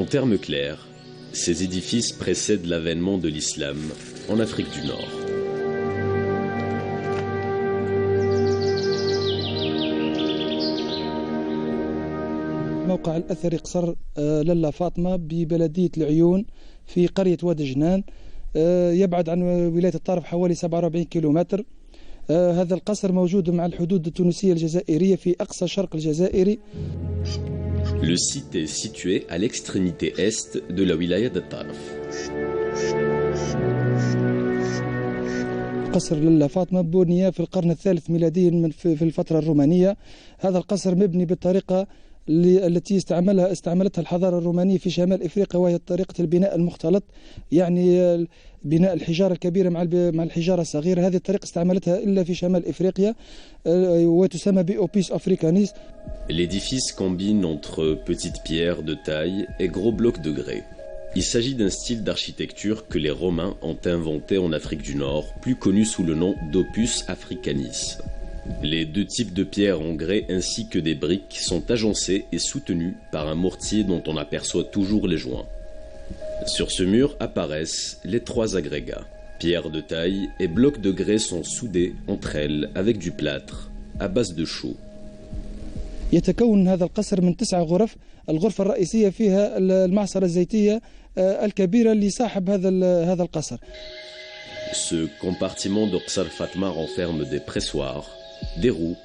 En termes clairs, ces édifices précèdent l'avènement de l'islam en Afrique du Nord. موقع الأثري قصر لالا فاطمة ببلدية العيون في قرية وادي جنان، يبعد عن ولاية الطرف حوالي 47 كيلومتر. هذا القصر موجود مع الحدود التونسية الجزائرية في أقصى شرق الجزائر. Le site est situé à l'extrémité est de la wilaya de Tarf. قصر لالا فاطمة بني في القرن الثالث ميلاديا في الفترة الرومانية. هذا القصر مبني بالطريقة التي استعملتها الحضارة الرومانية في شمال إفريقيا، وهي طريقة البناء المختلط، يعني بناء الحجارة الكبيرة مع الحجارة الصغيرة. هذه الطريقة استعملتها إلا في شمال إفريقيا وتسمى بأوبيس أفريكانيس. L'édifice combine entre petites pierres de taille et gros blocs de grès. Il s'agit d'un style d'architecture que les Romains ont inventé en Afrique du Nord, plus connu sous le nom d'Opus Africanis. Les deux types de pierres en grès ainsi que des briques sont agencés et soutenus par un mortier dont on aperçoit toujours les joints. Sur ce mur apparaissent les trois agrégats. Pierres de taille et blocs de grès sont soudés entre elles avec du plâtre à base de chaux. يتكون هذا القصر من 9 غرف. الغرفة الرئيسية فيها المعصرة الزيتية الكبيرة لصاحب هذا القصر. Ce compartiment de Qsar Fatma renferme des pressoirs, des roues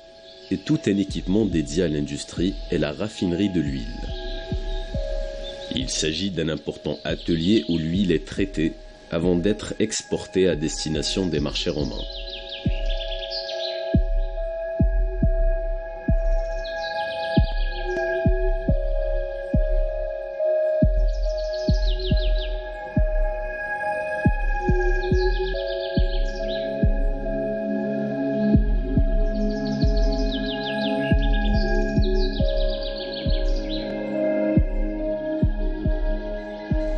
et tout un équipement dédié à l'industrie et la raffinerie de l'huile. Il s'agit d'un important atelier où l'huile est traitée avant d'être exportée à destination des marchés romains.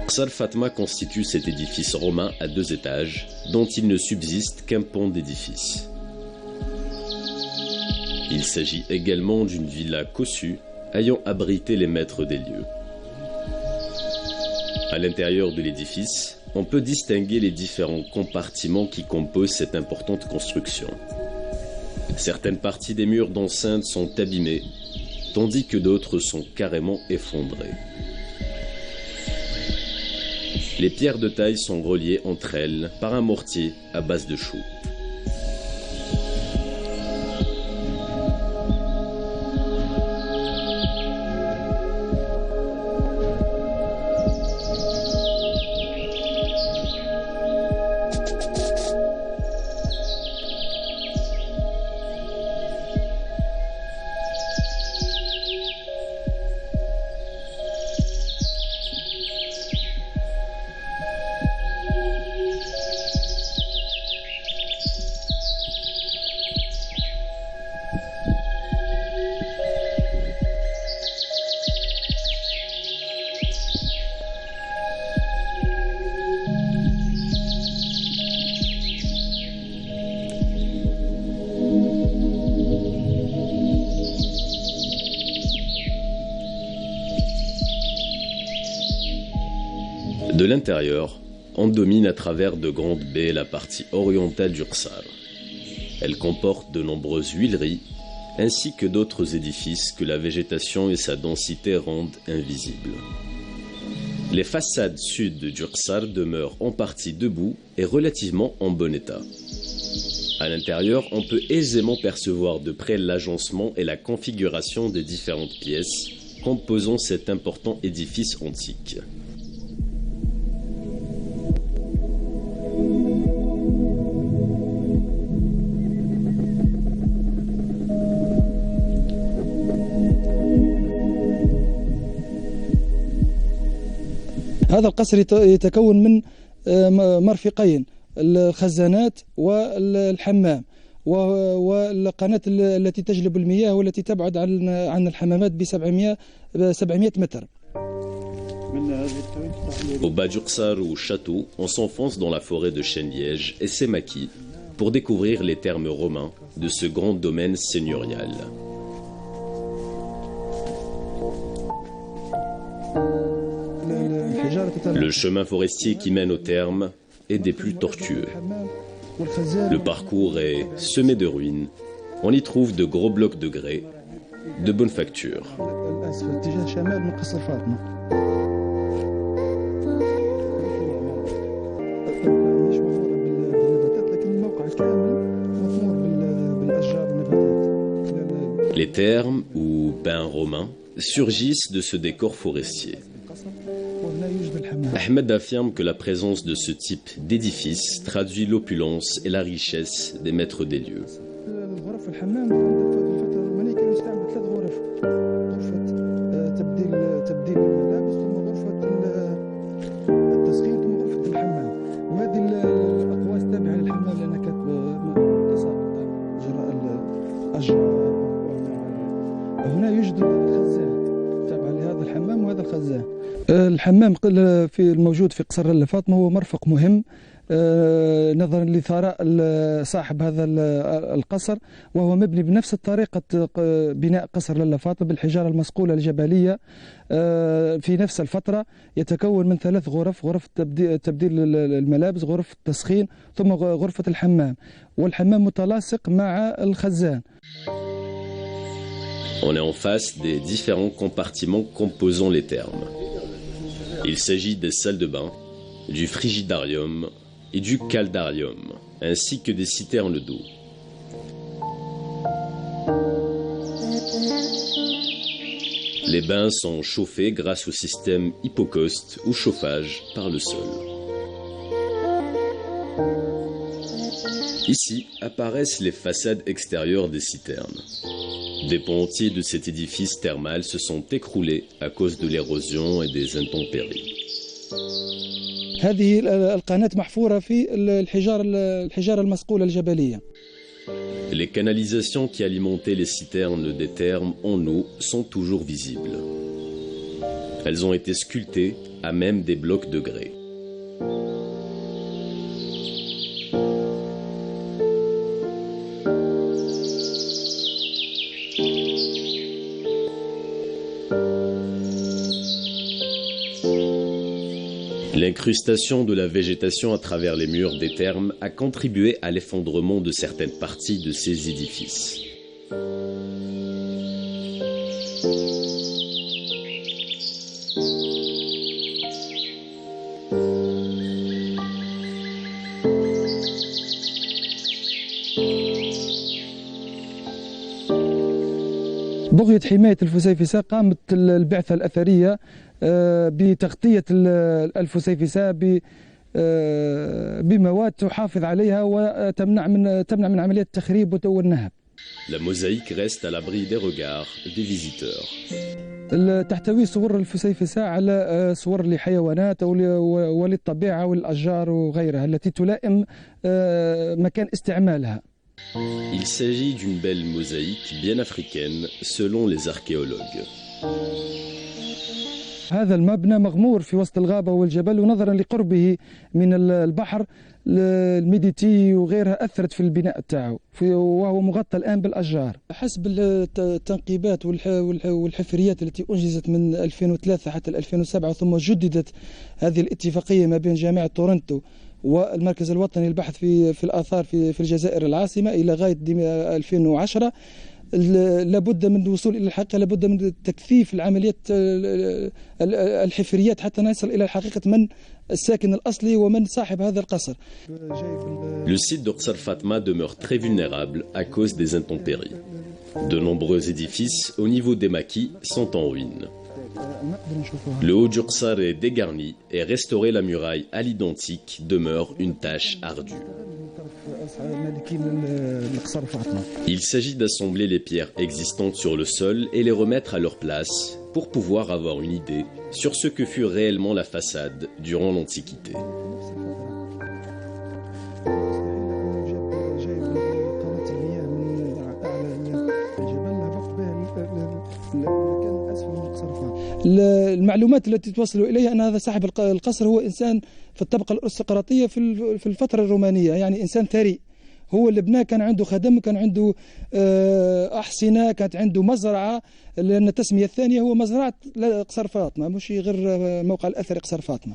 Qsar Fatma constitue cet édifice romain à 2 étages, dont il ne subsiste qu'un pont d'édifice. Il s'agit également d'une villa cossue ayant abrité les maîtres des lieux. À l'intérieur de l'édifice, on peut distinguer les différents compartiments qui composent cette importante construction. Certaines parties des murs d'enceinte sont abîmées, tandis que d'autres sont carrément effondrées. Les pierres de taille sont reliées entre elles par un mortier à base de chaux. De l'intérieur, on domine à travers de grandes baies la partie orientale du Qsar. Elle comporte de nombreuses huileries, ainsi que d'autres édifices que la végétation et sa densité rendent invisibles. Les façades sud du Qsar demeurent en partie debout et relativement en bon état. À l'intérieur, on peut aisément percevoir de près l'agencement et la configuration des différentes pièces composant cet important édifice antique. هذا القصر يتكون من مرفقين، الخزانات والحمام والقناة التي تجلب المياه والتي تبعد عن الحمامات ب 700 متر. Au bas du Qsar ou château, on s'enfonce dans la forêt de chênes-lièges et ses maquis pour découvrir les termes romains de ce grand domaine seigneurial. Le chemin forestier qui mène au terme est des plus tortueux. Le parcours est semé de ruines. On y trouve de gros blocs de grès, de bonne facture. Les thermes, ou bains romains, surgissent de ce décor forestier. Ahmed affirme que la présence de ce type d'édifice traduit l'opulence et la richesse des maîtres des lieux. الحمام في الموجود في قصر لاله فاطمة هو مرفق مهم نظرا لثراء صاحب هذا القصر، وهو مبني بنفس الطريقة بناء قصر لاله فاطمة بالحجارة المصقولة الجبلية في نفس الفترة. يتكون من 3 غرف: غرفة تبديل الملابس، غرفة التسخين، ثم غرفة الحمام، والحمام متلاصق مع الخزان. On est en face des différents compartiments composant les thermes. Il s'agit des salles de bain, du frigidarium et du caldarium, ainsi que des citernes d'eau. Les bains sont chauffés grâce au système hypocauste ou chauffage par le sol. Ici apparaissent les façades extérieures des citernes. Des pans entiers de cet édifice thermal se sont écroulés à cause de l'érosion et des intempéries. هذه القناة محفورة في الحجارة المصقولة الجبلية. Les canalisations qui alimentaient les citernes des thermes en eau sont toujours visibles. Elles ont été sculptées à même des blocs de grès. L'incrustation de la végétation à travers les murs des thermes a contribué à l'effondrement de certaines parties de ces édifices. بغية حماية الفسيفساء قامت البعثة الأثرية بتغطية الفسيفساء بمواد تحافظ عليها وتمنع من عمليات التخريب والنهب. La mosaïque reste à l'abri des regards des visiteurs. تحتوي صور الفسيفساء على صور لحيوانات وللطبيعة والأشجار وغيرها التي تلائم مكان استعمالها. Il s'agit d'une belle mosaïque bien africaine selon les archéologues. هذا المبنى مغمور في وسط الغابة والجبل، ونظرا لقربه من البحر الميديتي وغيرها أثرت في البناء تاعو، وهو مغطى الآن بالأشجار. حسب التنقيبات والحفريات التي أنجزت من 2003 حتى 2007، ثم جددت هذه الاتفاقية ما بين جامعة تورنتو والمركز الوطني للبحث في الآثار في الجزائر العاصمة إلى غاية 2010. لابد من الوصول إلى الحقيقة، لابد من تكثيف العمليات الحفريات حتى نصل إلى حقيقة من الساكن الأصلي ومن صاحب هذا القصر. Le site d'Orsar Fatma demeure très vulnérable à cause des intempéries. De nombreux édifices au niveau des maquis sont en ruine. Le haut d'Ursar est dégarni et restaurer la muraille à l'identique demeure une tâche ardue. Il s'agit d'assembler les pierres existantes sur le sol et les remettre à leur place pour pouvoir avoir une idée sur ce que fut réellement la façade durant l'Antiquité. المعلومات التي توصلوا إليها أن هذا صاحب القصر هو إنسان في الطبقة الأرستقراطية في الفترة الرومانية، يعني إنسان ثري. هو اللي بناه، كان عنده خدم، كان عنده أحصنة، كانت عنده مزرعة، لأن التسمية الثانية هو مزرعة قصر فاطمة، مش غير موقع الأثري قصر فاطمة.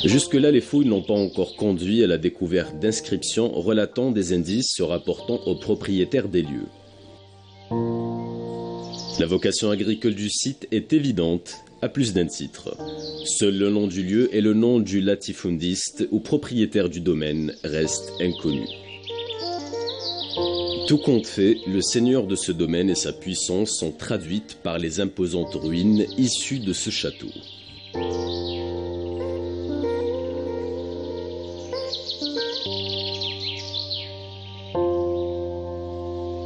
Jusque-là, les fouilles n'ont pas encore conduit à la découverte d'inscriptions relatant des indices se rapportant aux propriétaires des lieux. La vocation agricole du site est évidente à plus d'un titre. Seul le nom du lieu et le nom du latifundiste ou propriétaire du domaine restent inconnus. Tout compte fait, le seigneur de ce domaine et sa puissance sont traduites par les imposantes ruines issues de ce château.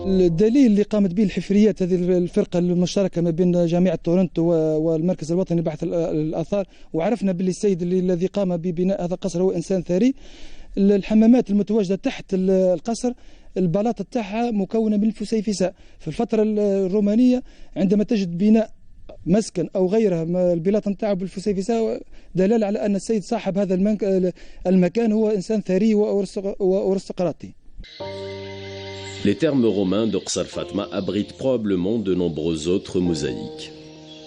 الدليل اللي قامت به الحفريات، هذه الفرقة المشتركة ما بين جامعة تورنتو والمركز الوطني لبحث الآثار، وعرفنا باللي السيد الذي قام ببناء هذا القصر هو إنسان ثري. الحمامات المتواجدة تحت القصر البلاطة تاعها مكونة من الفسيفساء. في الفترة الرومانية عندما تجد بناء مسكن أو غيرها البلاطة نتاعو بالفسيفساء دلالة على أن السيد صاحب هذا المكان هو إنسان ثري وأرستقراطي. Les termes romains d'Oqsar Fatma abritent probablement de nombreuses autres mosaïques.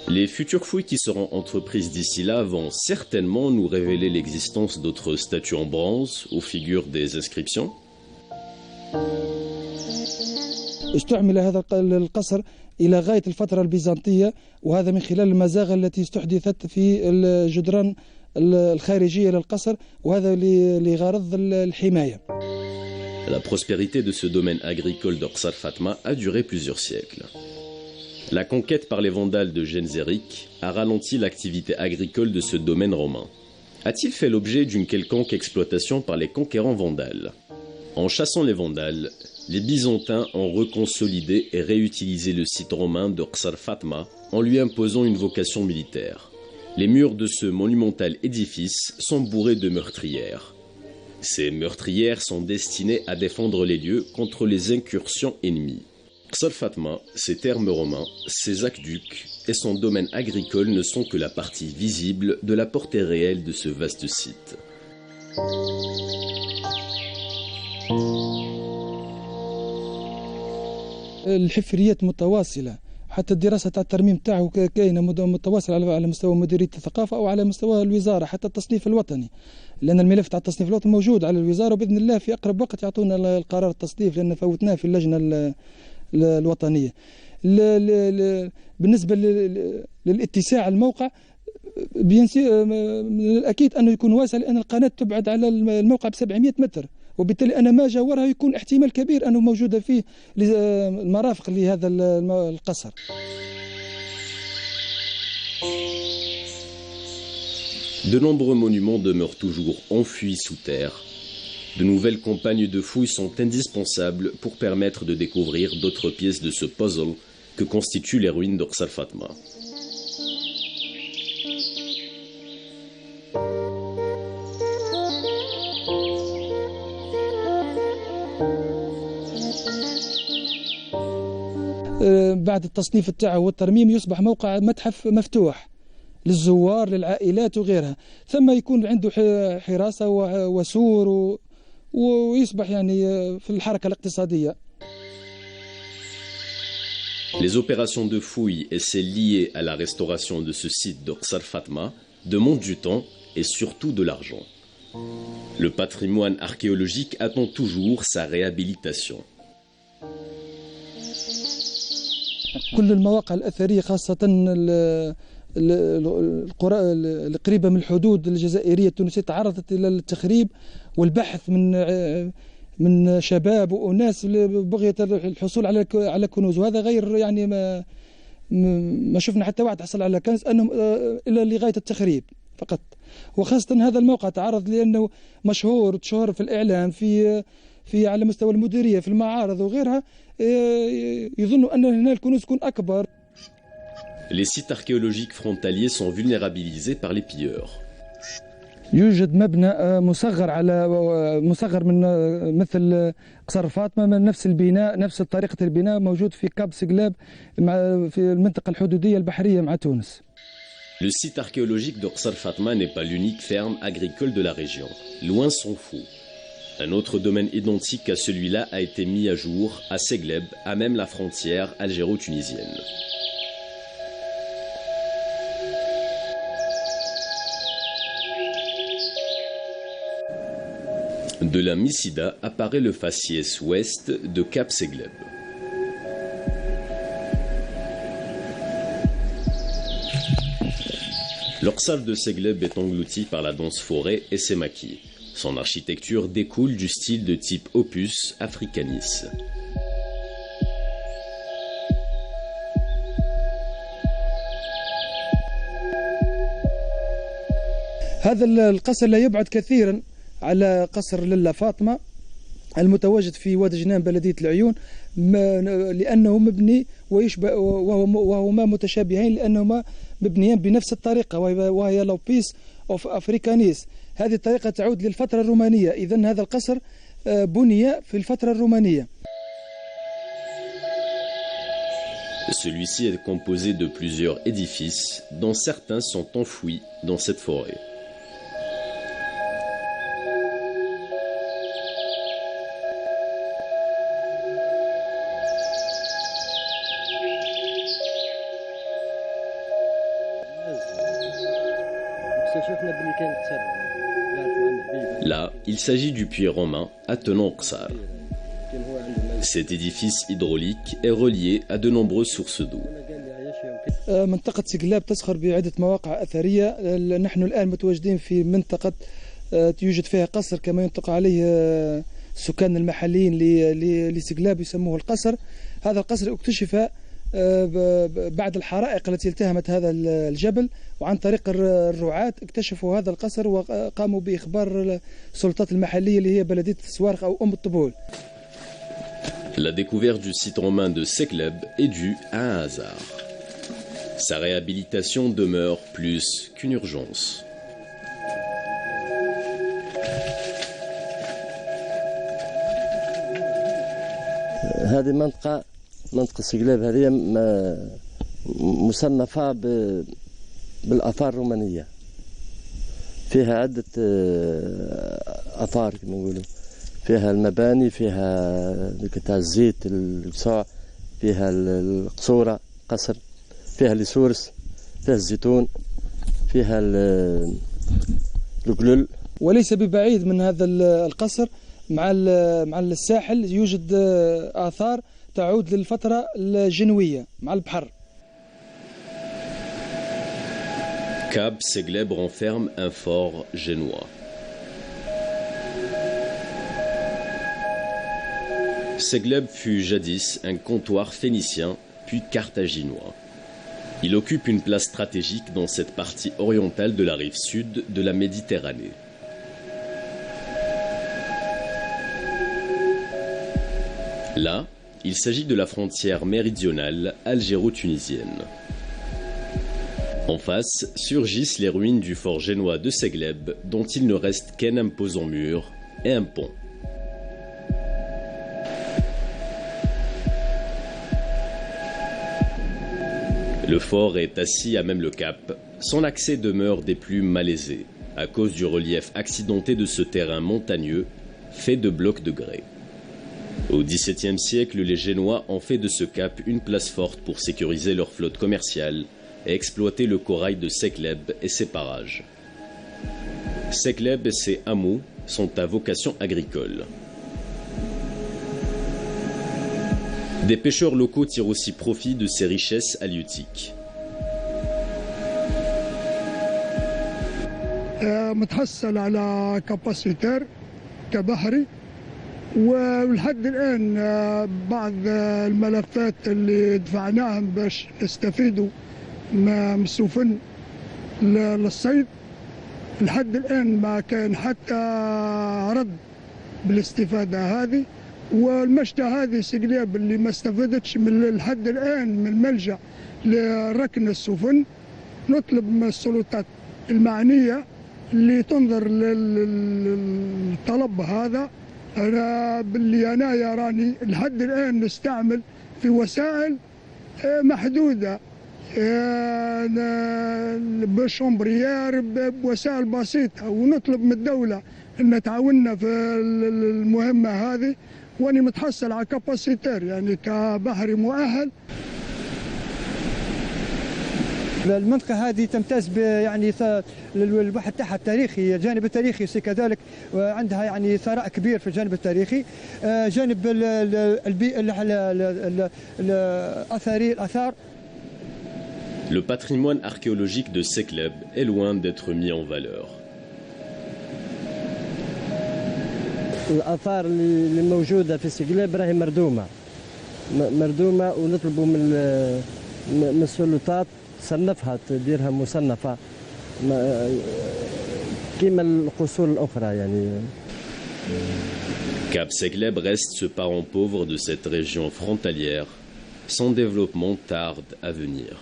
Les futures fouilles qui seront entreprises d'ici là vont certainement nous révéler l'existence d'autres statues en bronze aux figures des inscriptions. استعمل هذا القصر إلى غاية الفترة البيزنطية، وهذا من خلال المزاغ التي استحدثت في الجدران الخارجية للقصر، وهذا لغرض الحماية. La prospérité de ce domaine agricole d'Oqsar Fatma a duré plusieurs siècles. La conquête par les Vandales de Genseric a ralenti l'activité agricole de ce domaine romain. A-t-il fait l'objet d'une quelconque exploitation par les conquérants vandales? En chassant les Vandales, les Byzantins ont reconsolidé et réutilisé le site romain d'Oqsar Fatma en lui imposant une vocation militaire. Les murs de ce monumental édifice sont bourrés de meurtrières. Ces meurtrières sont destinées à défendre les lieux contre les incursions ennemies. Oqsar Fatma, ses termes romains, ses aqueducs et son domaine agricole ne sont que la partie visible de la portée réelle de ce vaste site. الحفريات متواصلة، حتى الدراسة تاع الترميم تاعه كاينة متواصلة على مستوى مديرية الثقافة أو على مستوى الوزارة، حتى التصنيف الوطني، لأن الملف تاع التصنيف الوطني موجود على الوزارة، وبإذن الله في أقرب وقت يعطونا القرار التصنيف، لأن فوتناه في اللجنة الوطنية. بالنسبة للاتساع الموقع من الأكيد أنه يكون واسع، لأن القناة تبعد على الموقع ب 700 متر، وبالتالي أنا ما جاورها يكون احتمال كبير أنه موجودة فيه المرافق لهذا القصر. De nombreux monuments demeurent toujours enfuis sous terre. De nouvelles campagnes de fouilles sont indispensables pour permettre de découvrir d'autres pièces de ce puzzle que constituent les ruines d'Oqsar Fatma. بعد التصنيف تاعه والترميم يصبح موقع متحف مفتوح للزوار للعائلات وغيرها، ثم يكون عنده حراسة وسور ويصبح يعني في الحركة الاقتصادية. Les opérations de fouilles et celles liées à la restauration de ce site d'Oqsar Fatma demandent du temps et surtout de l'argent. Le patrimoine archéologique attend toujours sa réhabilitation. كل المواقع الأثرية خاصة القرى القريبة من الحدود الجزائرية التونسية تعرضت إلى التخريب والبحث من شباب وأناس بغية الحصول على كنوز، وهذا غير يعني ما شفنا حتى واحد حصل على كنز، أنهم إلى لغاية التخريب فقط. وخاصة هذا الموقع تعرض لأنه مشهور في الإعلام في على مستوى المديرية في المعارض وغيرها، يظنوا أن هنا الكنوز تكون أكبر. Les sites archéologiques frontaliers sont vulnérabilisés par les pilleurs. يوجد مبنى مصغر من مثل قصر فاطمة، من نفس البناء نفس طريقة البناء موجود في كاب سقلاب في المنطقة الحدودية البحرية مع تونس. Le site archéologique d'Oqsar Fatma n'est pas l'unique ferme agricole de la région. Loin s'en faut. Un autre domaine identique à celui-là a été mis à jour à Segleb, à même la frontière algéro-tunisienne. De la Missida apparaît le faciès ouest de Cap Segleb. L'Orsal de Segleb est englouti par la dense forêt et ses maquis. Son architecture découle du style de type opus africanis. هذا القصر لا يبعد كثيرا على قصر للا فاطمة المتواجد في وادي جنان بلدية العيون، لأنه مبني ويشبه وهما متشابهين لأنهما مبنيان بنفس الطريقة وهي لوبيس أوف أفريكانيس. هذه الطريقة تعود للفترة الرومانية. إذن هذا القصر بني في الفترة الرومانية. Celui-ci est composé de plusieurs édifices, dont certains sont enfouis dans cette forêt. Là, il s'agit du puits romain attenant Orsal. Cet édifice hydraulique est relié à de nombreuses sources d'eau. منطقة سقلاب تزخر بعدة مواقع أثرية. نحن الآن متواجدين في منطقة يوجد فيها قصر كما ينطق عليه السكان المحليين لسقلاب يسموه القصر. هذا القصر اكتشف بعد الحرائق التي التهمت هذا الجبل، وعن طريق الرعاة اكتشفوا هذا القصر وقاموا بإخبار السلطات المحلية اللي هي بلدية السوارخ أو أم الطبول. La découverte du site romain de Segleb est due à un hasard. Sa réhabilitation demeure plus qu'une urgence. هذه منطقة سقلاب هذه مصنفة بالآثار الرومانية، فيها عدة آثار كما نقولوا، فيها المباني، فيها قطع الزيت القصاع، فيها القصورة قصر، فيها السورس، فيها الزيتون، فيها القلل. وليس ببعيد من هذا القصر مع الساحل يوجد آثار تعود للفترة الجنوية مع البحر. Cap Segleb renferme un fort génois. Segleb fut jadis un comptoir phénicien puis carthaginois. Il occupe une place stratégique dans cette partie orientale de la rive sud de la Méditerranée. Là, il s'agit de la frontière méridionale algéro-tunisienne. En face surgissent les ruines du fort génois de Segleb, dont il ne reste qu'un imposant mur et un pont. Le fort est assis à même le cap. Son accès demeure des plus malaisés, à cause du relief accidenté de ce terrain montagneux, fait de blocs de grès. Au XVIIe siècle, les Génois ont fait de ce cap une place forte pour sécuriser leur flotte commerciale et exploiter le corail de Segleb et ses parages. Segleb et ses hameaux sont à vocation agricole. Des pêcheurs locaux tirent aussi profit de ces richesses halieutiques. متحصل على كاباسيتر كبحري، ولحد الآن بعض الملفات اللي دفعناهم باش نستفيدوا من السفن للصيد، لحد الآن ما كان حتى رد بالاستفادة هذه. والمشتى هذه سقلاب اللي ما استفادتش من لحد الآن من ملجأ لركن السفن. نطلب من السلطات المعنية اللي تنظر للطلب هذا. أنا باللي أنا يراني لحد الآن نستعمل في وسائل محدودة، بشومبريير، بوسائل بسيطة، ونطلب من الدولة ان تعاوننا في المهمه هذه، واني متحصل على كاباسيتير يعني كبحري مؤهل. المنطقة هذه تمتاز يعني الواحد تاعها التاريخي، الجانب التاريخي كذلك، وعندها يعني ثراء كبير في الجانب التاريخي. جانب الآثار. Le patrimoine archéologique de Sekleb est loin d'être mis en valeur. الآثار اللي موجودة في سكليب راهي مردومة ونطلبوا من السلطات تصنفها، تديرها مصنفة كيما القصور الأخرى يعني. Cap Sekleb reste ce parent pauvre de cette région frontalière. Son développement tarde à venir.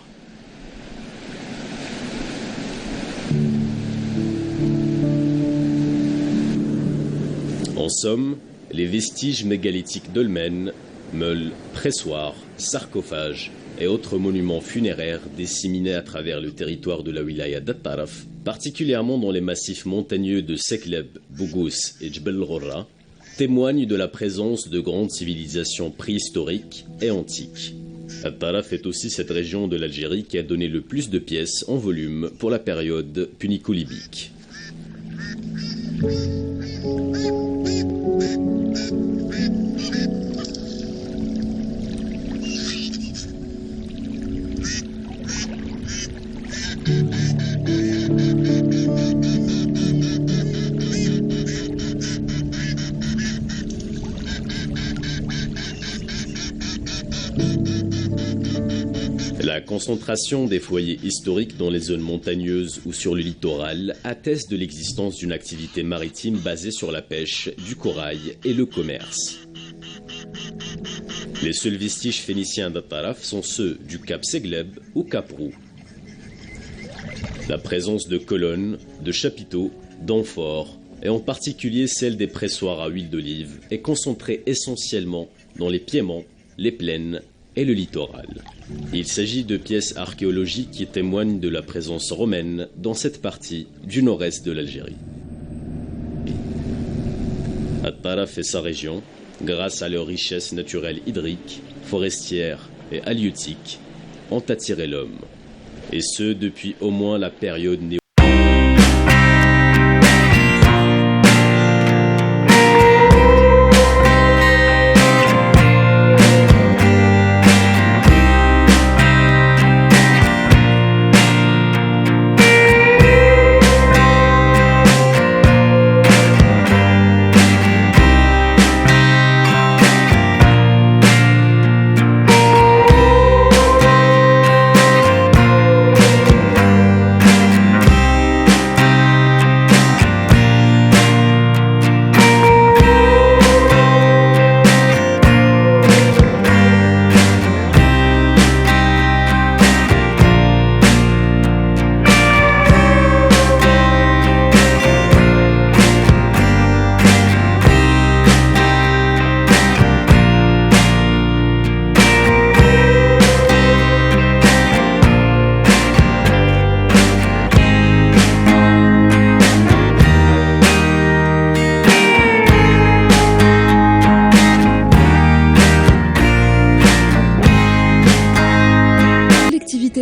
En somme, les vestiges mégalithiques dolmens, meules, pressoirs, sarcophages et autres monuments funéraires disséminés à travers le territoire de la wilaya d'At-Taraf, particulièrement dans les massifs montagneux de Sekleb, Bougous et Djbel Ghorra, témoignent de la présence de grandes civilisations préhistoriques et antiques. At-Taraf est aussi cette région de l'Algérie qui a donné le plus de pièces en volume pour la période punico-libyque. La concentration des foyers historiques dans les zones montagneuses ou sur le littoral atteste de l'existence d'une activité maritime basée sur la pêche, du corail et le commerce. Les seuls vestiges phéniciens d'At-Taraf sont ceux du Cap Segleb ou Cap Roux. La présence de colonnes, de chapiteaux, d'amphores, et en particulier celle des pressoirs à huile d'olive, est concentrée essentiellement dans les piémonts, les plaines et le littoral. Il s'agit de pièces archéologiques qui témoignent de la présence romaine dans cette partie du nord-est de l'Algérie. At-Taraf et sa région, grâce à leurs richesses naturelles hydriques, forestières et halieutiques, ont attiré l'homme, et ce depuis au moins la période néolithique.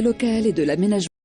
Locale et de l'aménagement.